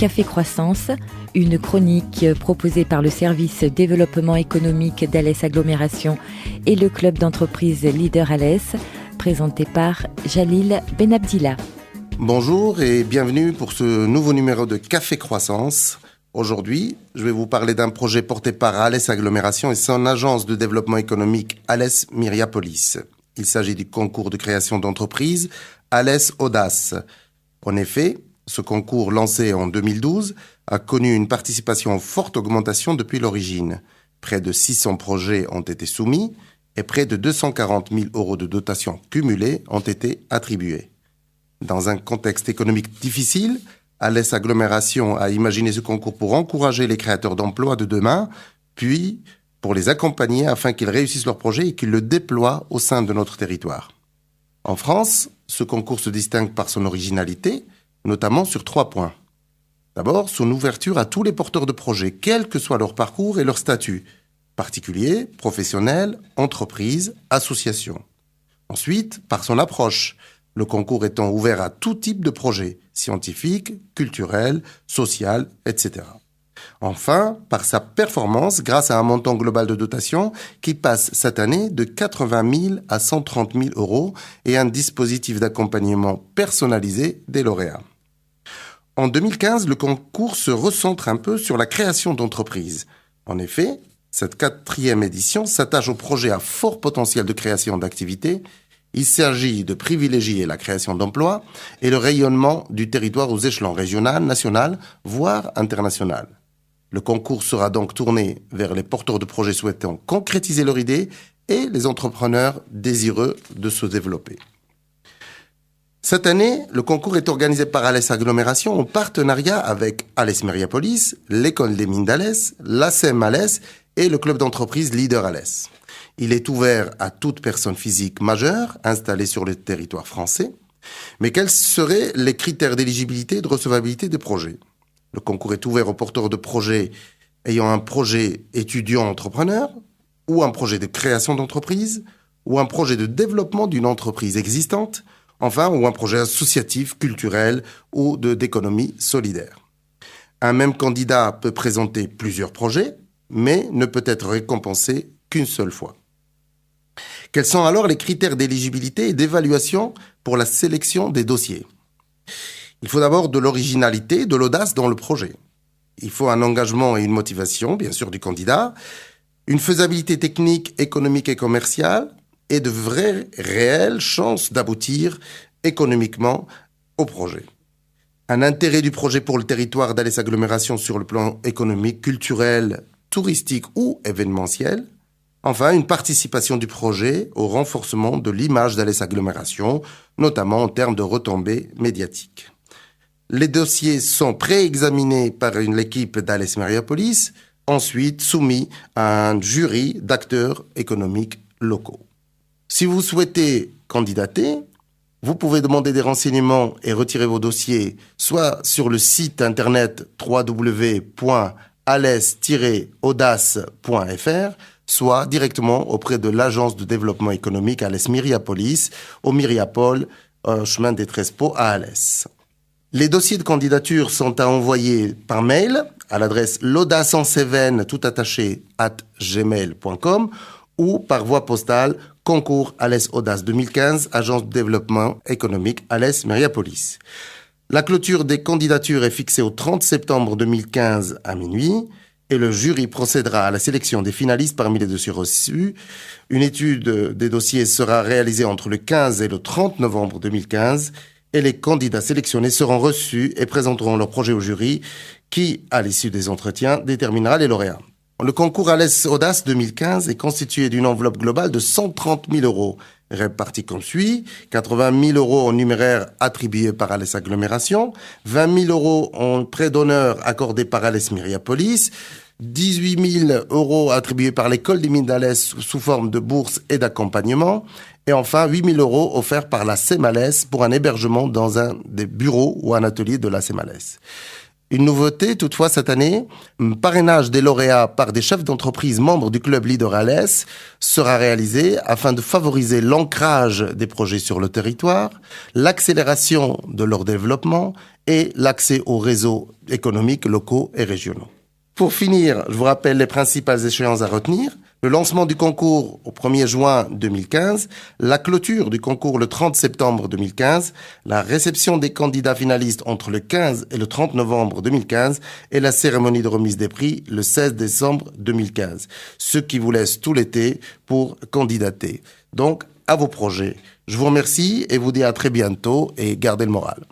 Café Croissance, une chronique proposée par le service développement économique d'Alès Agglomération et le club d'entreprise Leader Alès, présenté par Jalil Benabdillah. Bonjour et bienvenue pour ce nouveau numéro de Café Croissance. Aujourd'hui, je vais vous parler d'un projet porté par Alès Agglomération et son agence de développement économique Alès Myriapolis. Il s'agit du concours de création d'entreprise Alès Audace. En effet, ce concours lancé en 2012 a connu une participation en forte augmentation depuis l'origine. Près de 600 projets ont été soumis et près de 240 000 € de dotation cumulée ont été attribués. Dans un contexte économique difficile, Alès Agglomération a imaginé ce concours pour encourager les créateurs d'emplois de demain, puis pour les accompagner afin qu'ils réussissent leur projet et qu'ils le déploient au sein de notre territoire. En France, ce concours se distingue par son originalité, notamment sur 3 points. D'abord, son ouverture à tous les porteurs de projets, quel que soit leur parcours et leur statut, particuliers, professionnels, entreprises, associations. Ensuite, par son approche, le concours étant ouvert à tout type de projets, scientifiques, culturels, social, etc. Enfin, par sa performance, grâce à un montant global de dotation qui passe cette année de 80 000 à 130 000 € et un dispositif d'accompagnement personnalisé des lauréats. En 2015, le concours se recentre un peu sur la création d'entreprises. En effet, cette 4e édition s'attache aux projets à fort potentiel de création d'activités. Il s'agit de privilégier la création d'emplois et le rayonnement du territoire aux échelons régional, national, voire international. Le concours sera donc tourné vers les porteurs de projets souhaitant concrétiser leur idée et les entrepreneurs désireux de se développer. Cette année, le concours est organisé par Alès Agglomération en partenariat avec Alès Myriapolis, l'école des mines d'Alès, l'ACEM Alès et le club d'entreprise Leader Alès. Il est ouvert à toute personne physique majeure installée sur le territoire français. Mais quels seraient les critères d'éligibilité et de recevabilité des projets ? Le concours est ouvert aux porteurs de projets ayant un projet étudiant-entrepreneur, ou un projet de création d'entreprise, ou un projet de développement d'une entreprise existante, enfin, ou un projet associatif, culturel ou d'économie solidaire. Un même candidat peut présenter plusieurs projets, mais ne peut être récompensé qu'une seule fois. Quels sont alors les critères d'éligibilité et d'évaluation pour la sélection des dossiers ? Il faut d'abord de l'originalité, de l'audace dans le projet. Il faut un engagement et une motivation, bien sûr, du candidat, une faisabilité technique, économique et commerciale, et de vraies, réelles chances d'aboutir économiquement au projet. Un intérêt du projet pour le territoire d'Alès Agglomération sur le plan économique, culturel, touristique ou événementiel. Enfin, une participation du projet au renforcement de l'image d'Alès Agglomération, notamment en termes de retombées médiatiques. Les dossiers sont pré-examinés par l'équipe d'Alès Myriapolis, ensuite soumis à un jury d'acteurs économiques locaux. Si vous souhaitez candidater, vous pouvez demander des renseignements et retirer vos dossiers soit sur le site internet www.alès-audace.fr, soit directement auprès de l'agence de développement économique Alès Myriapolis, au Myriapol, chemin des Trespeaux à Alès. Les dossiers de candidature sont à envoyer par mail à l'adresse laudacenceven@gmail.com ou par voie postale concours Alès Audace 2015, agence de développement économique Alès Myriapolis. La clôture des candidatures est fixée au 30 septembre 2015 à minuit et le jury procédera à la sélection des finalistes parmi les dossiers reçus. Une étude des dossiers sera réalisée entre le 15 et le 30 novembre 2015 et les candidats sélectionnés seront reçus et présenteront leur projet au jury qui, à l'issue des entretiens, déterminera les lauréats. Le concours Alès Audace 2015 est constitué d'une enveloppe globale de 130 000 €, répartie comme suit: 80 000 € en numéraire attribués par Alès Agglomération, 20 000 € en prêt d'honneur accordé par Alès Myriapolis, 18 000 € attribués par l'école des mines d'Alès sous forme de bourse et d'accompagnement, et enfin 8 000 € offerts par la CEM Alès pour un hébergement dans un des bureaux ou un atelier de la CEM Alès. Une nouveauté, toutefois, cette année, parrainage des lauréats par des chefs d'entreprise membres du club Leader Alès sera réalisé afin de favoriser l'ancrage des projets sur le territoire, l'accélération de leur développement et l'accès aux réseaux économiques locaux et régionaux. Pour finir, je vous rappelle les principales échéances à retenir. Le lancement du concours au 1er juin 2015, la clôture du concours le 30 septembre 2015, la réception des candidats finalistes entre le 15 et le 30 novembre 2015 et la cérémonie de remise des prix le 16 décembre 2015. Ce qui vous laisse tout l'été pour candidater. Donc, à vos projets. Je vous remercie et vous dis à très bientôt et gardez le moral.